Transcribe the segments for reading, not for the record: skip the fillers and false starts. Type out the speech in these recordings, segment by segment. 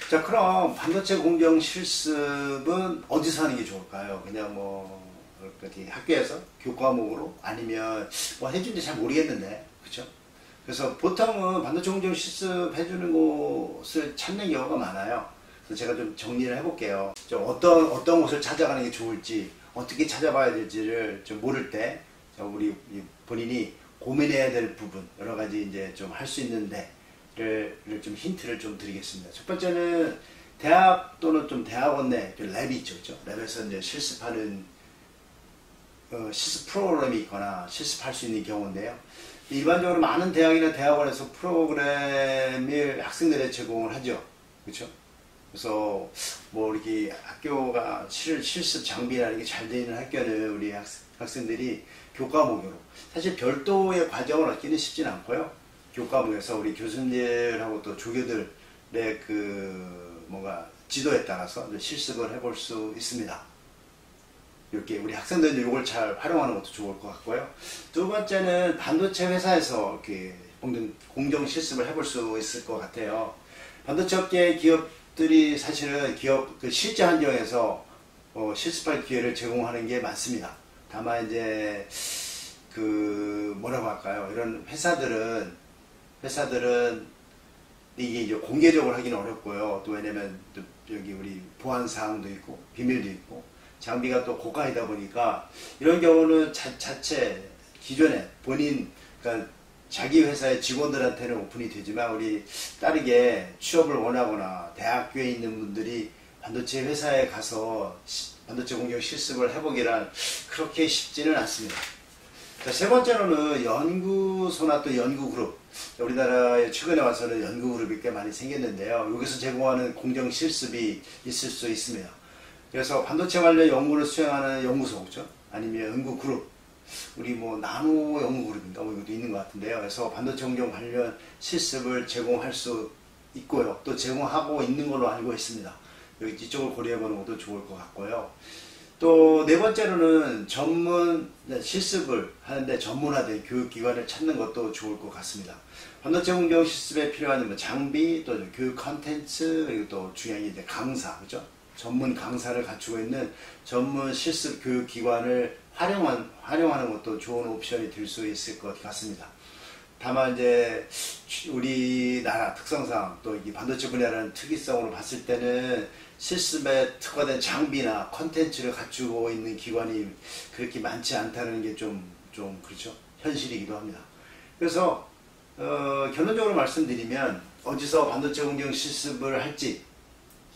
자, 그럼 반도체 공정 실습은 어디서 하는 게 좋을까요? 그냥 뭐 어디 학교에서 교과목으로 아니면 뭐 해준지 잘 모르겠는데, 그렇죠? 그래서 보통은 반도체 공정 실습 해주는 곳을 찾는 경우가 많아요. 그래서 제가 좀 정리를 해볼게요. 좀 어떤 곳을 찾아가는 게 좋을지, 어떻게 찾아봐야 될지를 좀 모를 때, 우리 본인이 고민해야 될 부분, 여러 가지 이제 좀 할 수 있는데, 좀 힌트를 좀 드리겠습니다. 첫 번째는 대학 또는 좀 대학원 내 랩이 있죠, 그렇죠? 랩에서 이제 실습하는 실습 프로그램이 있거나 실습할 수 있는 경우인데요. 일반적으로 많은 대학이나 대학원에서 프로그램을 학생들에 제공을 하죠, 그렇죠? 그래서 뭐 이렇게 학교가 실습 장비라는 게 잘 되어 있는 학교는 우리 학생들이 교과목으로 사실 별도의 과정을 얻기는 쉽진 않고요. 교과목에서 우리 교수님들하고 또 조교들의 뭔가 지도에 따라서 실습을 해볼 수 있습니다. 이렇게 우리 학생들이 이걸 잘 활용하는 것도 좋을 것 같고요. 두 번째는 반도체 회사에서 이렇게 공정 실습을 해볼 수 있을 것 같아요. 반도체 업계 기업들이 사실은 실제 환경에서 실습할 기회를 제공하는 게 많습니다. 다만 이제 뭐라고 할까요? 이런 회사들은 이게 이제 공개적으로 하기는 어렵고요. 또 왜냐면 또 여기 우리 보안 사항도 있고 비밀도 있고 장비가 또 고가이다 보니까 이런 경우는 자체 기존에 그러니까 자기 회사의 직원들한테는 오픈이 되지만 우리 다르게 취업을 원하거나 대학교에 있는 분들이 반도체 회사에 가서 반도체 공정 실습을 해보기란 그렇게 쉽지는 않습니다. 자, 세 번째로는 연구소나 또 연구그룹. 우리나라에 최근에 와서는 연구그룹이 꽤 많이 생겼는데요. 여기서 제공하는 공정 실습이 있을 수 있습니다. 그래서 반도체 관련 연구를 수행하는 연구소, 그렇죠? 아니면 연구그룹. 우리 뭐 나노 연구그룹인가 뭐 이것도 있는 것 같은데요. 그래서 반도체 공정 관련 실습을 제공할 수 있고요. 또 제공하고 있는 걸로 알고 있습니다. 여기 이쪽을 고려해보는 것도 좋을 것 같고요. 또 네 번째로는 전문 실습을 하는데 전문화된 교육기관을 찾는 것도 좋을 것 같습니다. 반도체 공정 실습에 필요한 뭐 장비, 또 교육 컨텐츠, 그리고 또 중요한 게 이제 강사, 그죠? 전문 강사를 갖추고 있는 전문 실습 교육기관을 활용하는 것도 좋은 옵션이 될 수 있을 것 같습니다. 다만 이제 우리나라 특성상 또 이 반도체 분야라는 특이성으로 봤을 때는 실습에 특화된 장비나 컨텐츠를 갖추고 있는 기관이 그렇게 많지 않다는 게 좀 그렇죠. 현실이기도 합니다. 그래서 결론적으로 말씀드리면 어디서 반도체 공정 실습을 할지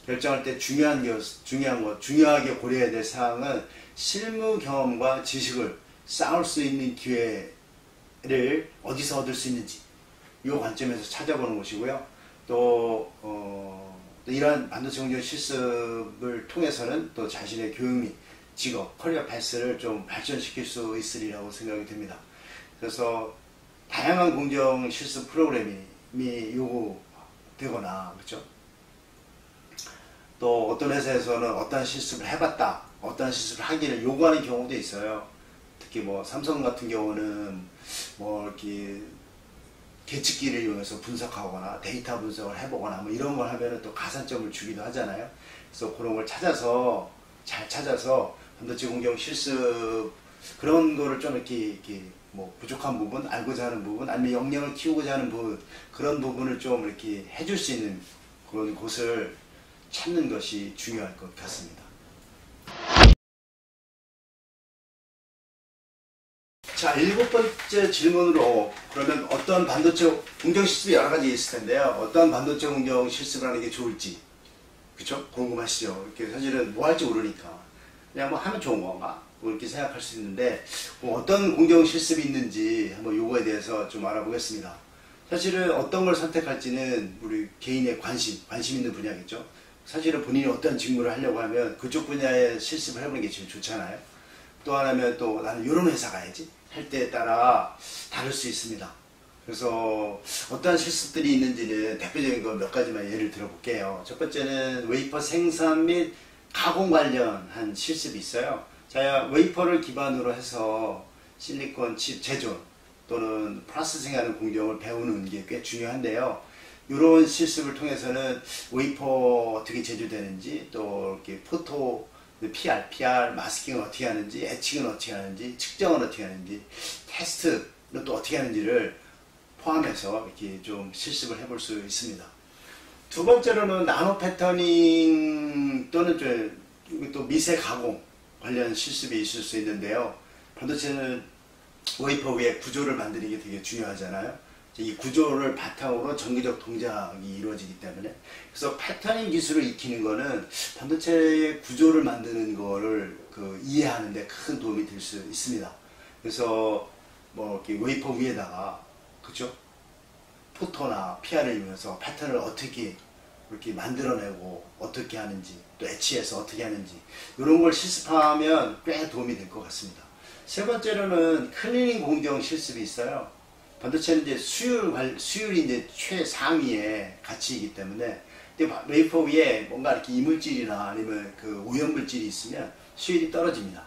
결정할 때 중요하게 고려해야 될 사항은 실무 경험과 지식을 쌓을 수 있는 기회를 어디서 얻을 수 있는지 이 관점에서 찾아보는 것이고요. 또 이러한 반도체 공정 실습을 통해서는 또 자신의 교육 및 직업, 커리어 패스를 좀 발전시킬 수 있으리라고 생각이 됩니다. 그래서 다양한 공정 실습 프로그램이 요구되거나, 그렇죠? 또 어떤 회사에서는 어떤 실습을 해봤다, 어떤 실습을 하기를 요구하는 경우도 있어요. 특히 뭐 삼성 같은 경우는 뭐 이렇게 계측기를 이용해서 분석하거나 데이터 분석을 해보거나 뭐 이런 걸 하면은 또 가산점을 주기도 하잖아요. 그래서 그런 걸 잘 찾아서 반도체 공정 실습 그런 거를 좀 이렇게 뭐 부족한 부분, 알고자 하는 부분, 아니면 역량을 키우고자 하는 부분, 그런 부분을 좀 이렇게 해줄 수 있는 그런 곳을 찾는 것이 중요할 것 같습니다. 자, 7번째 질문으로 그러면 어떤 반도체 공정 실습이 여러 가지 있을 텐데요. 어떤 반도체 공정 실습을 하는 게 좋을지, 그쵸? 궁금하시죠? 이렇게 사실은 뭐 할지 모르니까 그냥 뭐 하면 좋은 건가? 뭐 이렇게 생각할 수 있는데 뭐 어떤 공정 실습이 있는지 한번 요거에 대해서 좀 알아보겠습니다. 사실은 어떤 걸 선택할지는 우리 개인의 관심 있는 분야겠죠. 사실은 본인이 어떤 직무를 하려고 하면 그쪽 분야에 실습을 해보는 게 제일 좋잖아요. 또 하나면 또 나는 이런 회사 가야지 할 때에 따라 다를 수 있습니다. 그래서 어떠한 실습들이 있는지는 대표적인 거 몇 가지만 예를 들어볼게요. 첫 번째는 웨이퍼 생산 및 가공 관련한 실습이 있어요. 자, 웨이퍼를 기반으로 해서 실리콘 칩 제조 또는 프로세싱하는 공정을 배우는 게 꽤 중요한데요. 이런 실습을 통해서는 웨이퍼 어떻게 제조되는지, 또 이렇게 포토 PR 마스킹은 어떻게 하는지, 애칭은 어떻게 하는지, 측정은 어떻게 하는지, 테스트는 또 어떻게 하는지를 포함해서 이렇게 좀 실습을 해볼 수 있습니다. 두 번째로는 나노 패터닝 또는 또 미세 가공 관련 실습이 있을 수 있는데요. 반도체는 웨이퍼 위에 구조를 만드는 게 되게 중요하잖아요. 이 구조를 바탕으로 전기적 동작이 이루어지기 때문에, 그래서 패터닝 기술을 익히는 거는 반도체의 구조를 만드는 거를 이해하는 데 큰 도움이 될 수 있습니다. 그래서 뭐 이렇게 웨이퍼 위에다가 그죠? 포토나 PR을 이용해서 패턴을 어떻게 이렇게 만들어내고 어떻게 하는지, 또 엣치해서 어떻게 하는지, 이런 걸 실습하면 꽤 도움이 될 것 같습니다. 세 번째로는 클리닝 공정 실습이 있어요. 반도체는 이제 수율이 이제 최상위의 가치이기 때문에, 웨이퍼 위에 뭔가 이렇게 이물질이나 아니면 그 오염물질이 있으면 수율이 떨어집니다.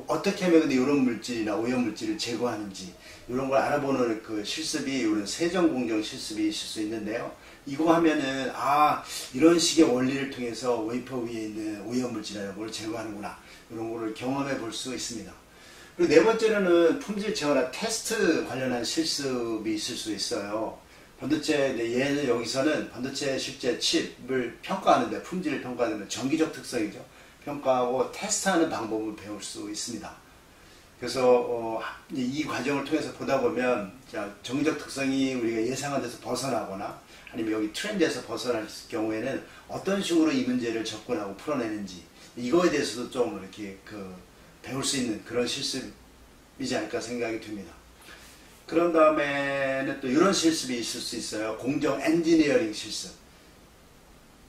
어떻게 하면 근데 이런 물질이나 오염물질을 제거하는지, 이런 걸 알아보는 그 실습이, 이런 세정 공정 실습이 있을 수 있는데요. 이거 하면은, 이런 식의 원리를 통해서 웨이퍼 위에 있는 오염물질이나 이런 걸 제거하는구나, 이런 거를 경험해 볼 수 있습니다. 그리고 네 번째로는 품질 제어나 테스트 관련한 실습이 있을 수 있어요. 반도체, 얘는 여기서는 반도체 실제 칩을 평가하는데, 품질을 평가하는 전기적 특성이죠. 평가하고 테스트하는 방법을 배울 수 있습니다. 그래서 이 과정을 통해서 보다 보면, 전기적 특성이 우리가 예상한 데서 벗어나거나 아니면 여기 트렌드에서 벗어날 경우에는 어떤 식으로 이 문제를 접근하고 풀어내는지, 이거에 대해서도 좀 이렇게 배울 수 있는 그런 실습이지 않을까 생각이 듭니다. 그런 다음에는 또 이런 실습이 있을 수 있어요. 공정 엔지니어링 실습.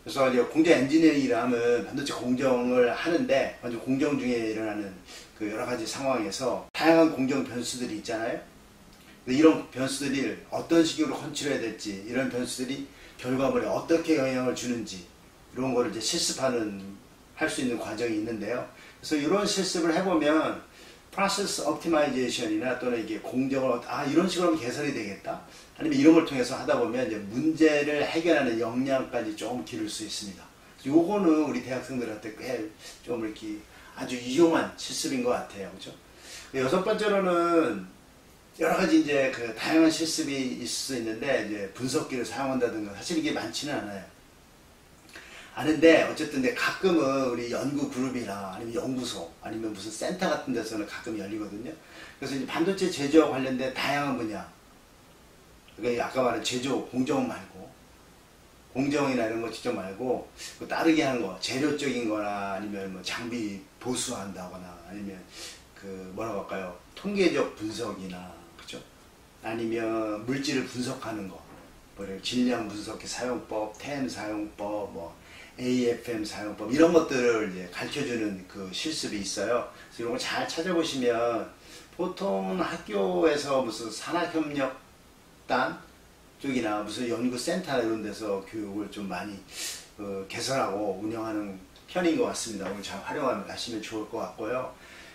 그래서 이제 공정 엔지니어링이라 하면 반도체 공정을 하는데, 완전 공정 중에 일어나는 그 여러 가지 상황에서 다양한 공정 변수들이 있잖아요. 이런 변수들이 어떤 식으로 컨트롤해야 될지, 이런 변수들이 결과물에 어떻게 영향을 주는지, 이런 거를 이제 할 수 있는 과정이 있는데요. 그래서 이런 실습을 해보면 프로세스 옵티마이제이션이나 또는 이게 공정을 이런 식으로 하면 개선이 되겠다, 아니면 이런 걸 통해서 하다 보면 이제 문제를 해결하는 역량까지 좀 기를 수 있습니다. 요거는 우리 대학생들한테 꽤 좀 이렇게 아주 유용한 실습인 것 같아요. 그죠? 여섯 번째로는 여러 가지 이제 다양한 실습이 있을 수 있는데, 이제 분석기를 사용한다든가, 사실 이게 많지는 않아요. 아는데 어쨌든 가끔은 우리 연구 그룹이나 아니면 연구소 아니면 무슨 센터 같은 데서는 가끔 열리거든요. 그래서 이제 반도체 제조와 관련된 다양한 분야, 그러니까 아까 말한 제조 공정 말고, 공정이나 이런 거 직접 말고 따르게 하는 거, 재료적인 거나 아니면 뭐 장비 보수한다거나, 아니면 뭐라고 할까요, 통계적 분석이나, 그죠? 아니면 물질을 분석하는 거, 질량 분석기 사용법, TEM 사용법, AFM 사용법, 이런 것들을 이제 가르쳐주는 그 실습이 있어요. 그래서 이런 걸 잘 찾아보시면, 보통 학교에서 무슨 산학협력단 쪽이나 무슨 연구센터나 이런 데서 교육을 좀 많이 개설하고 운영하는 편인 것 같습니다. 오늘 잘 활용하시면 좋을 것 같고요.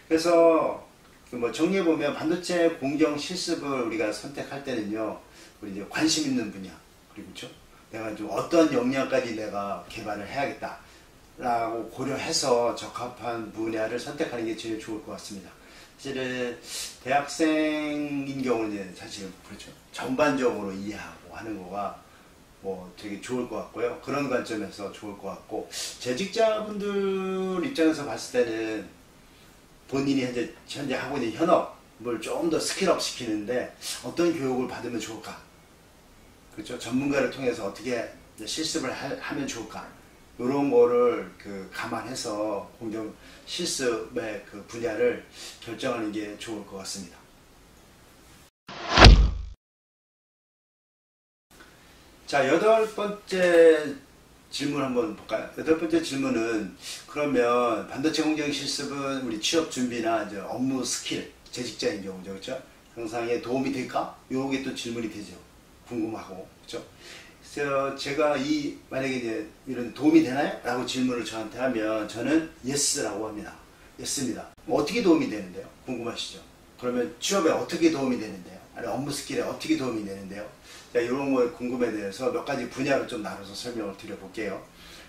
그래서 정리해보면, 반도체 공정 실습을 우리가 선택할 때는요, 우리 이제 관심 있는 분야, 그리고 그렇죠? 내가 좀 어떤 역량까지 내가 개발을 해야겠다 라고 고려해서 적합한 분야를 선택하는 게 제일 좋을 것 같습니다. 사실은 대학생인 경우는 사실 그렇죠, 전반적으로 이해하고 하는 거가 되게 좋을 것 같고요. 그런 관점에서 좋을 것 같고, 재직자분들 입장에서 봤을 때는 본인이 현재 하고 있는 현업을 좀 더 스킬업 시키는데 어떤 교육을 받으면 좋을까, 그렇죠? 전문가를 통해서 어떻게 실습을 하면 좋을까, 이런 거를 감안해서 공정 실습의 분야를 결정하는 게 좋을 것 같습니다. 자, 여덟 번째 질문 한번 볼까요? 여덟 번째 질문은, 그러면 반도체 공정 실습은 우리 취업 준비나 이제 업무 스킬, 재직자인 경우죠, 그렇죠? 향상에 도움이 될까? 요게 또 질문이 되죠. 궁금하고, 그렇죠? 그래서 제가 만약에 이제 이런 도움이 되나요? 라고 질문을 저한테 하면 저는 yes라고 합니다. yes입니다. 어떻게 도움이 되는데요? 궁금하시죠? 그러면 취업에 어떻게 도움이 되는데요? 아니 업무 스킬에 어떻게 도움이 되는데요. 자, 이런 거 궁금에 대해서 몇 가지 분야로 좀 나눠서 설명을 드려볼게요.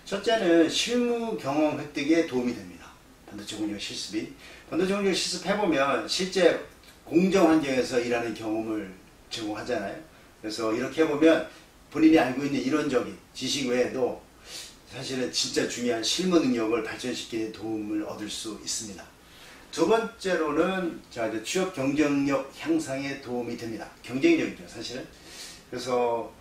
첫째는 실무 경험 획득에 도움이 됩니다. 반도체 공정 실습이. 반도체 공정 실습 해보면 실제 공정 환경에서 일하는 경험을 제공하잖아요. 그래서 이렇게 해보면 본인이 알고 있는 이론적인 지식 외에도 사실은 진짜 중요한 실무 능력을 발전시키는 도움을 얻을 수 있습니다. 두 번째로는 자, 이제 취업 경쟁력 향상에 도움이 됩니다. 경쟁력이죠, 사실은. 그래서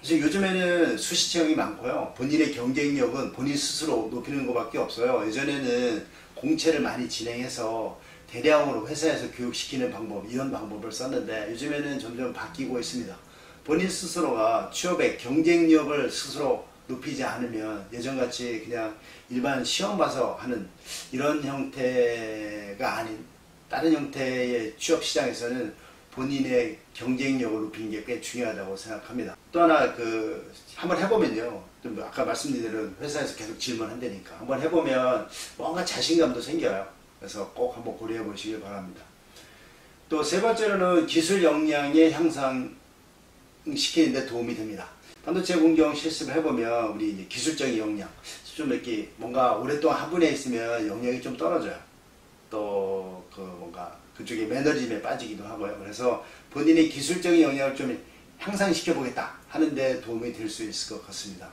요즘에는 수시 채용이 많고요. 본인의 경쟁력은 본인 스스로 높이는 것밖에 없어요. 예전에는 공채를 많이 진행해서 대량으로 회사에서 교육시키는 방법, 이런 방법을 썼는데 요즘에는 점점 바뀌고 있습니다. 본인 스스로가 취업의 경쟁력을 스스로 높이지 않으면 예전같이 그냥 일반 시험 봐서 하는 이런 형태가 아닌 다른 형태의 취업 시장에서는 본인의 경쟁력을 높이는 게 꽤 중요하다고 생각합니다. 또 하나 한번 해보면요. 좀 아까 말씀드린 대로 회사에서 계속 질문한다니까 한번 해보면 뭔가 자신감도 생겨요. 그래서 꼭 한번 고려해 보시길 바랍니다. 또 세 번째로는 기술 역량의 향상시키는 데 도움이 됩니다. 반도체 공정 실습을 해보면 우리 이제 기술적인 역량, 좀 이렇게 뭔가 오랫동안 한 분야에 있으면 역량이 좀 떨어져요. 또 뭔가 그쪽에 매너리즘에 빠지기도 하고요. 그래서 본인의 기술적인 역량을 좀 향상시켜 보겠다 하는데 도움이 될 수 있을 것 같습니다.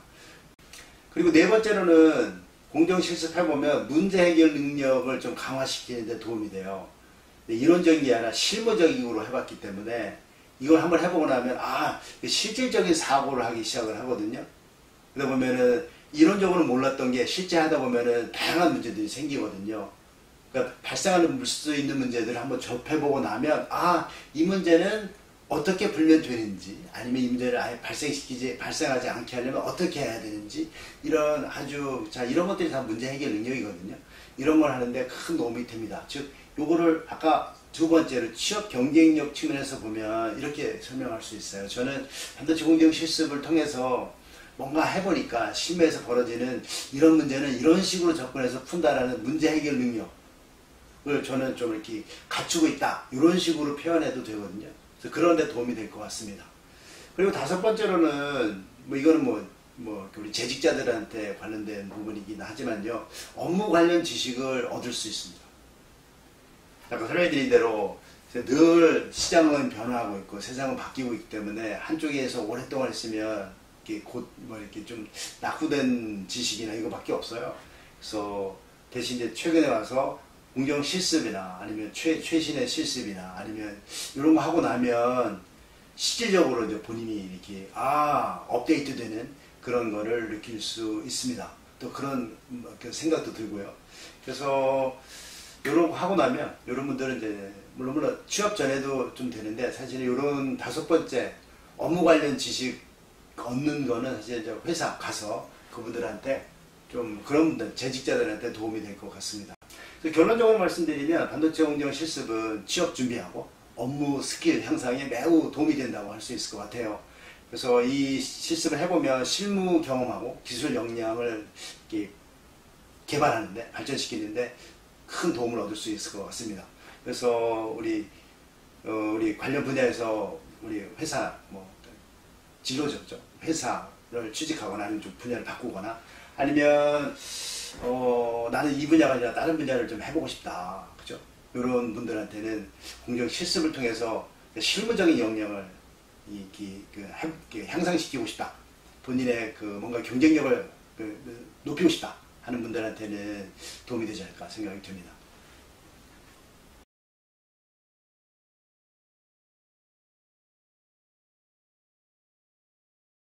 그리고 네 번째로는 공정 실습해보면 문제 해결 능력을 좀 강화시키는 데 도움이 돼요. 이론적인 게 아니라 실무적으로 해봤기 때문에 이걸 한번 해보고 나면 실질적인 사고를 하기 시작을 하거든요. 그러다 보면은 이론적으로 몰랐던 게 실제 하다 보면은 다양한 문제들이 생기거든요. 그러니까 발생할 수 있는 문제들을 한번 접해보고 나면 이 문제는 어떻게 풀면 되는지, 아니면 이 문제를 아예 발생하지 않게 하려면 어떻게 해야 되는지, 이런 이런 것들이 다 문제 해결 능력이거든요. 이런 걸 하는데 큰 도움이 됩니다. 즉 요거를 아까 두 번째로 취업 경쟁력 측면에서 보면 이렇게 설명할 수 있어요. 저는 반도체 공정 실습을 통해서 뭔가 해보니까 실무에서 벌어지는 이런 문제는 이런 식으로 접근해서 푼다라는 문제 해결 능력을 저는 좀 이렇게 갖추고 있다, 이런 식으로 표현해도 되거든요. 그래서 그런 데 도움이 될 것 같습니다. 그리고 다섯 번째로는 이거는 우리 재직자들한테 관련된 부분이긴 하지만요, 업무 관련 지식을 얻을 수 있습니다. 아까 설명드린 대로 늘 시장은 변화하고 있고 세상은 바뀌고 있기 때문에 한쪽에서 오랫동안 있으면 이렇게 좀 낙후된 지식이나 이거밖에 없어요. 그래서 대신 이제 최근에 와서 공정 실습이나 아니면 최신의 실습이나 아니면 이런 거 하고 나면 실질적으로 이제 본인이 이렇게 업데이트되는 그런 거를 느낄 수 있습니다. 또 그런 생각도 들고요. 그래서 이런 거 하고 나면 이런 분들은 이제 물론 취업 전에도 좀 되는데 사실 이런 다섯 번째 업무 관련 지식 얻는 거는 사실 이제 회사 가서 그분들한테 좀 그런 분들 재직자들한테 도움이 될 것 같습니다. 그래서 결론적으로 말씀드리면 반도체 공정 실습은 취업 준비하고 업무 스킬 향상에 매우 도움이 된다고 할 수 있을 것 같아요. 그래서 이 실습을 해보면 실무 경험하고 기술 역량을 이렇게 개발하는데 발전시키는데 큰 도움을 얻을 수 있을 것 같습니다. 그래서 우리 관련 분야에서 우리 회사 진로죠. 회사를 취직하거나 아니면 좀 분야를 바꾸거나 아니면 나는 이 분야가 아니라 다른 분야를 좀 해보고 싶다. 그죠? 이런 분들한테는 공정 실습을 통해서 실무적인 역량을 향상시키고 싶다. 본인의 뭔가 경쟁력을 높이고 싶다 하는 분들한테는 도움이 되지 않을까 생각이 듭니다.